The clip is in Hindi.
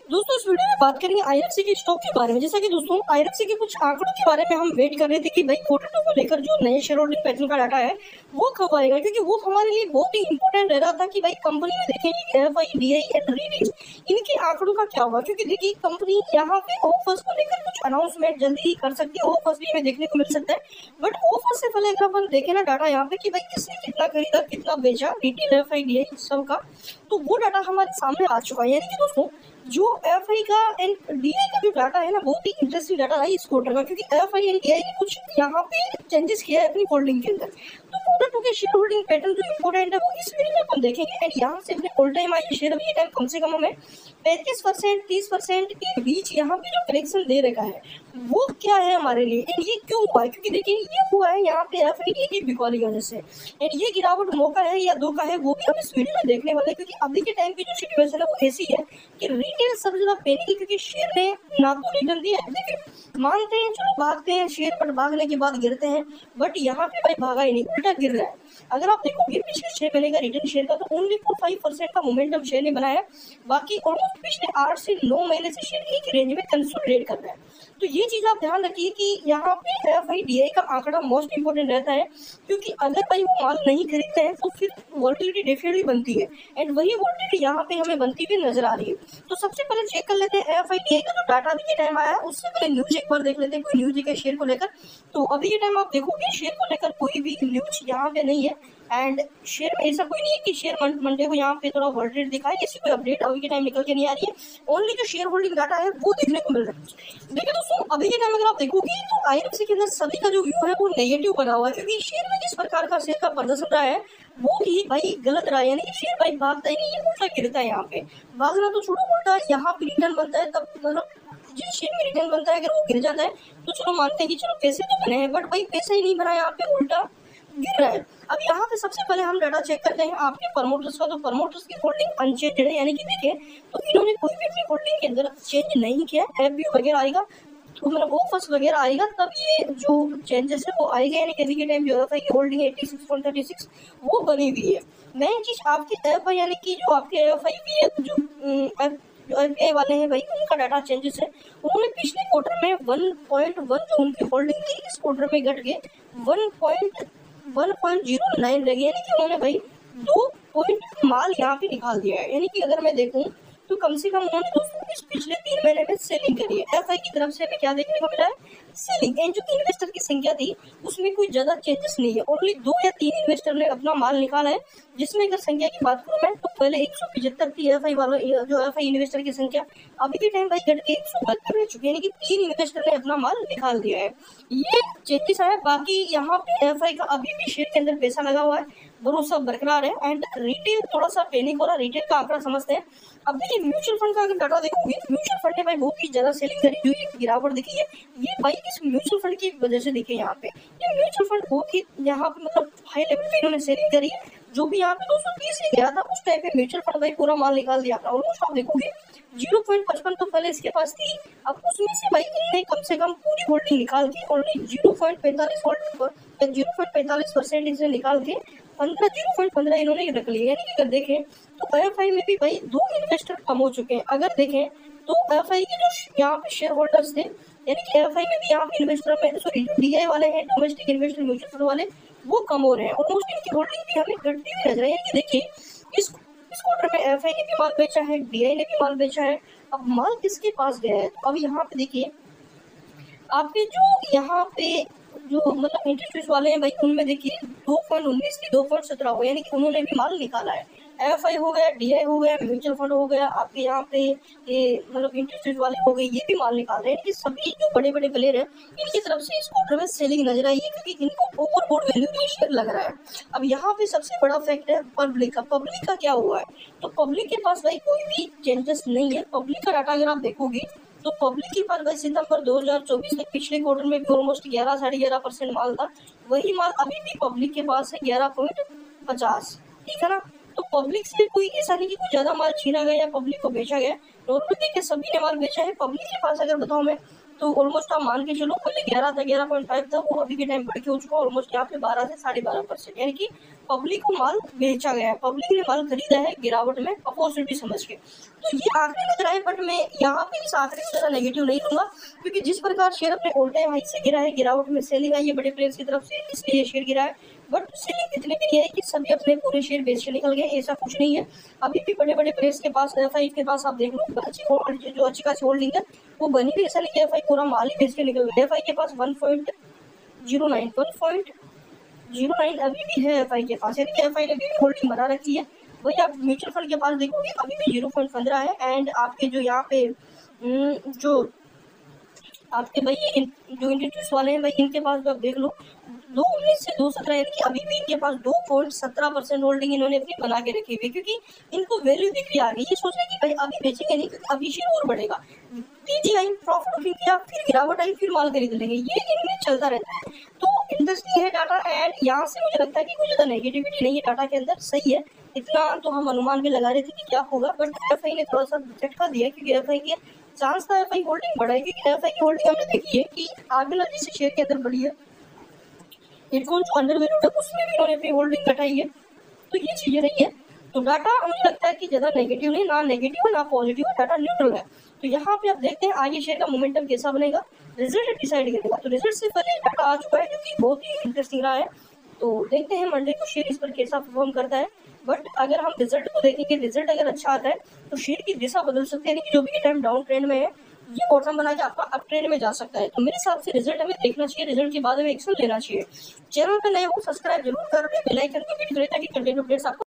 दोस्तों इस वीडियो में बात करेंगे आईएफसी के स्टॉक के बारे में। जैसा कि दोस्तों आईएफसी के कुछ आंकड़ों के बारे में हम वेट कर रहे थे कि भाई Q2 को लेकर जो नए शेयर होल्डिंग पैटर्न का डाटा है वो कब आएगा, क्योंकि वो हमारे लिए बहुत ही इंपॉर्टेंट रह रहा था कि भाई कंपनी में देखेंगे एफआई, डीआई एंड रीडीज इनके आंकड़ों का क्या हुआ। क्योंकि देखिए कंपनी यहाँ पे ऑफर्स को लेकर कुछ अनाउंसमेंट जल्दी ही कर सकती है, ऑफर्स भी हमें देखने को मिल सकता है। बट ऑफर से पहले अगर अपन देखें ना डाटा यहाँ पे कि भाई किसने कितना खरीदा, कितना बेचा, रिटेल, एफआई, डीआई सब का, तो वो डाटा हमारे सामने आ चुका है। यानी कि दोस्तों जो एफआई का एंड डीआई का जो डाटा है ना बहुत ही इंटरेस्टिंग डाटा है इस क्वार्टर का, क्योंकि एफआई एंड डीआई ने कुछ यहाँ पे चेंजेस किया है अपनी होल्डिंग के अंदर। तो Q2 के शेयर होल्डिंग पैटर्न जो इंपॉर्टेंट है वो इस वीडियो में अपन देखेंगे। एंड यहाँ से अपने ऑल टाइम हाई शेयर अभी टाइम कम से कम हमें 35% 30% के बीच यहाँ पे जो करेक्शन दे रखा है वो क्या है हमारे लिए, एंड ये क्यों हुआ है। क्योंकि देखिए ये हुआ है यहाँ पे एफआई की बिकॉल की वजह से, एंड ये गिरावट मौका है या धोखा है वो भी हम इस वीडियो में देखने वाले हैं। क्योंकि अभी के टाइम की जो सिचुएशन है वो ऐसी है कि रिटेल सबसे ज्यादा पैनिक, क्योंकि शेयर ने ना तो रिटर्न दिया है। देखिए मानते हैं चलो भागते हैं शेयर, बट भागने के बाद गिरते हैं, बट यहाँ पे भाई भागा ही नहीं, उल्टा गिर रहा है। अगर आप देखोगे पिछले 6 महीने का रिटर्न शेयर का तो ओनली 5% का मोमेंटम शेयर ने बनाया, बाकी ऑलमोस्ट पिछले 8 से 9 महीने से शेयर एक रेंज में कंसोलिडेट कर रहा है। तो ये चीज आप ध्यान रखिए कि यहाँ पे एफआई डीआई का आंकड़ा मोस्ट इंपोर्टेंट रहता है, क्योंकि अगर भाई वो माल नहीं खरीदते हैं तो फिर वॉल्टिलिटी डेफिनेटली बनती है, एंड वही वॉल्टिलिटी यहाँ पे हमें बनती हुई नजर आ रही है। तो सबसे पहले चेक कर लेते हैं एफआई डीआई का जो डाटा अभी के टाइम आया है, उससे पहले न्यूज एक बार देख लेते हैं कोई न्यूज है शेयर को लेकर। तो अभी के टाइम आप देखोगे शेयर को लेकर कोई भी न्यूज यहाँ पे नहीं है, एंड शेयर में ऐसा कोई नहीं है कि शेयर मंडे को यहाँ पे थोड़ा वॉल्टिलिटी दिखाए, ऐसी कोई अपडेट अभी के टाइम निकल के नहीं आ रही है। ओनली जो शेयर होल्डिंग डाटा है वो देखने को मिल रहा है। देखिए दोस्तों अभी के टाइम अगर आप देखोगे तो आईएफसी के अंदर सभी का जो व्यू है वो नेगेटिव बना हुआ है, क्योंकि शेयर में जिस प्रकार का शेयर का प्रदर्शन रहा है वो ही भाई गलत रहा है। यानी कि शेयर भाई भागता ही नहीं, ये उल्टा गिरता है। यहाँ पे भागना तो छोड़ो, उल्टा यहाँ पे रिटर्न बनता है, तब मतलब जिस शेयर में रिटर्न बनता है अगर वो गिर जाता है तो चलो मानते हैं कि चलो पैसे तो बने हैं, बट भाई पैसा ही नहीं बना, यहाँ पे उल्टा गिर रहा है। अब यहाँ पे सबसे पहले हम डाटा चेक करते हैं आपके प्रमोटर्स का। तो प्रमोटर्स की होल्डिंग अनचेंज है, यानी कि देखिए तो इन्होंने कोई भी अपनी होल्डिंग के अंदर चेंज नहीं किया। एफबी वगैरह आएगा तो मतलब वो फर्स्ट वगैरह आएगा तब ये जो चेंजेस है वो आएगा। यानी कि अभी के टाइम जो एफआई की होल्डिंग 86.36 वो बनी हुई है। नई चीज आपके एफआई यानी कि जो आपके एफआई की है जो एफआई वाले हैं भाई उनका डाटा चेंजेस है। उन्होंने पिछले क्वार्टर में 1.1 जो उनकी होल्डिंग थी इस क्वार्टर में घट के 1.09 लगी, यानी कि उन्होंने भाई 2 पॉइंट माल यहाँ पे निकाल दिया है। यानी कि अगर मैं देखूं तो कम से कम उन्होंने दोस्तों इस पिछले 3 महीने में सेलिंग करी है। एफआई की तरफ से हमें क्या देखने को मिला है, सेलिंग। एंड जो इन्वेस्टर की संख्या थी उसमें कोई ज्यादा चेंजेस नहीं है, ओनली 2 या 3 इन्वेस्टर ने अपना माल निकाला है। जिसमें अगर संख्या की बात करूं मैं तो पहले 175 थी एफआई वालों जो एफआई इन्वेस्टर की संख्या, अभी के टाइम भाई घट के 172 रह चुकी है, यानी कि 3 इन्वेस्टर ने अपना माल निकाल दिया है। ये चेंजेस है। बाकी यहाँ पे एफआई का अभी भी शेयर के अंदर पैसा लगा हुआ है, भरोसा बरकरार है, एंड रिटेल थोड़ा सा पैनिक हो रहा है। रिटेल का आंकड़ा समझते हैं। अब देखिए म्यूचुअल फंड का अगर डाटा देखोगे म्यूचुअल फंड ने भाई बहुत ही ज्यादा सेलिंग करी, जो ये गिरावट दिखी है ये भाई इस म्यूचुअल फंड की वजह से दिखे। यहाँ पे ये म्यूचुअल फंड बहुत ही यहाँ पे मतलब हाई लेवल पे इन्होंने सेलिंग करी है। जो भी यहाँ पे 230 से गया था उस टाइम पे म्यूचुअल फंड भाई पूरा माल निकाल दिया था। ऑलमोस्ट आप देखोगे 0.55 तो पहले इसके पास थी, अब उसमें से भाई इन्होंने कम से कम पूरी होल्डिंग निकाल के ऑलरेडी 0.45% इसे निकाल के 0.15 इन्होंने रख लिया। यानी कि अगर देखें तो एफआई में भी भाई 2 इन्वेस्टर कम हो चुके हैं। अगर देखें तो एफआई के जो यहाँ पे शेयर होल्डर्स थे, यानी कि एफआई में भी यहाँ पे इन्वेस्टर में सॉरी जो डीआई वाले हैं डोमेस्टिक इन्वेस्टर म्यूचुअल फंड वाले वो कम हो रहे हैं। ऑलमोस्ट इनकी होल्डिंग भी हमें घटती हुई नजर है। यानी कि देखिए इस क्वार्टर में एफआई ने भी माल बेचा है, डीआई ने भी माल बेचा है। अब माल किसके पास गया है, तो अब यहाँ पे देखिए आपके जो यहाँ पे जो मतलब इंटरेस्ट वाले हैं भाई उनमें देखिए 2.19 थी 2.17 हो, यानी कि उन्होंने भी माल निकाला है। एफआई हो गया, डीआई हो गया, म्यूचुअल फंड हो गया, आपके यहाँ पे ये मतलब इंटरेस्ट वाले हो गए, ये भी माल निकाल रहे हैं। कि सभी जो बड़े बड़े प्लेयर हैं इनकी तरफ से इस क्वार्टर में सेलिंग नजर आई है, क्योंकि इनको ओवरबोर्ड वैल्यू में शेयर लग रहा है। अब यहाँ पे सबसे बड़ा फैक्ट है पब्लिक का। पब्लिक का क्या हुआ है, तो पब्लिक के पास भाई कोई भी चेंजेस नहीं है। पब्लिक का डाटा अगर आप देखोगे तो पब्लिक के पास भाई सितंबर 2024 के पिछले क्वार्टर में भी ऑलमोस्ट 11 साढ़े 11% माल था। वही माल अभी भी पब्लिक के पास है 11.50, ठीक है ना। तो पब्लिक से कोई ऐसा नहीं कि कुछ ज्यादा माल छीना गया या पब्लिक को बेचा गया, नॉर्मली के सभी ने माल बेचा है। पब्लिक के पास अगर बताऊं मैं तो ऑलमोस्ट आप मान के चलो पहले 11 था 11.5 था, वो अभी के टाइम बढ़ के हो चुका है ऑलमोस्ट यहाँ पे 12 से 12.5%, यानी कि पब्लिक को माल बेचा गया है, पब्लिक ने माल खरीदा है गिरावट में अपॉर्चुनिटी समझ के। तो ये आंकड़े नजर आए, बट मैं यहाँ पे इस आंकड़े को ज़्यादा नेगेटिव नहीं लूंगा, क्योंकि जिस प्रकार शेयर अपने ऑल टाइम हाई से गिरा है, गिरावट में सेलिंग आई है बड़े प्लेयर्स की तरफ से, इसलिए ये शेयर गिरा है। बट सेलिंग इतनी भी नहीं है कि सभी अपने पूरे शेयर बेच के निकल गए, ऐसा कुछ नहीं है। अभी भी बड़े बड़े प्लेयर्स के पास, एफआई के पास आप देख लो जो अच्छी खासी होल्डिंग है वो बनी भी, ऐसा नहीं कि एफआई पूरा माल ही बेच के निकल गया। एफआई के पास 1.09 अभी भी है एफआई के पास, यानी एफआई ने भी होल्डिंग बना रखी है। वही आप म्यूचुअल फंड के पास देखोगे अभी भी 0.15 है। एंड आपके जो यहाँ पे जो आपके भाई जो इंस्टीट्यूट वाले हैं भाई, इनके पास भी आप देख लो 2.19 से 2.17, यानी कि अभी भी इनके पास 2.17% होल्डिंग इन्होंने अपनी बना के रखी हुई, क्योंकि इनको वैल्यू दिख रही आ गई। ये सोच रहे कि भाई अभी बेचेंगे नहीं, क्योंकि अभी शेयर और बढ़ेगा। तेजी आई, प्रॉफिट बुकिंग किया, फिर गिरावट आई, फिर माल खरीद लेंगे, ये इनमें चलता रहता है। तो इंटरेस्टिंग है डाटा। एंड यहाँ से मुझे लगता है कि कुछ ज़्यादा नेगेटिविटी नहीं है डाटा के अंदर, सही है। इतना तो हम अनुमान भी लगा रहे थे कि क्या होगा, बट एफआई ने थोड़ा सा झटका दिया, क्योंकि एफआई के चांस था एफआई होल्डिंग बढ़ाएगी। एफआई की होल्डिंग हमने देखी है कि आगे जिस शेयर के अंदर बढ़ी है, इनको जो अंडर वैल्यूड है उसमें भी उन्होंने अपनी होल्डिंग घटाई है। तो ये चीजें रही है। तो डाटा मुझे लगता है कि ज्यादा नेगेटिव नहीं, ना नेगेटिव ना पॉजिटिव, डाटा न्यूट्रल है। तो यहाँ पे आप देखते हैं आगे शेयर का मोमेंटम कैसा बनेगा, रिजल्ट डिसाइड करेगा। तो रिजल्ट से पहले डाटा आ चुका है, जो कि बहुत ही इंटरेस्टिंग रहा है। तो देखते हैं मंडे को शेयर इस पर कैसा परफॉर्म करता है। बट अगर हम रिजल्ट को देखेंगे, रिजल्ट अगर अच्छा आता है तो शेयर की दिशा बदल सकते हैं, जो भी टाइम डाउन ट्रेंड में है ये बॉटम बना के आपका अप ट्रेंड में जा सकता है। तो मेरे हिसाब से रिजल्ट हमें देखना चाहिए, रिजल्ट के बाद हमें एक्शन लेना चाहिए। चैनल पर नए हो सब्सक्राइब जरूर कर, बेल आइकन को क्लिक करें ताकि कंटेंट अपडेट्स आपको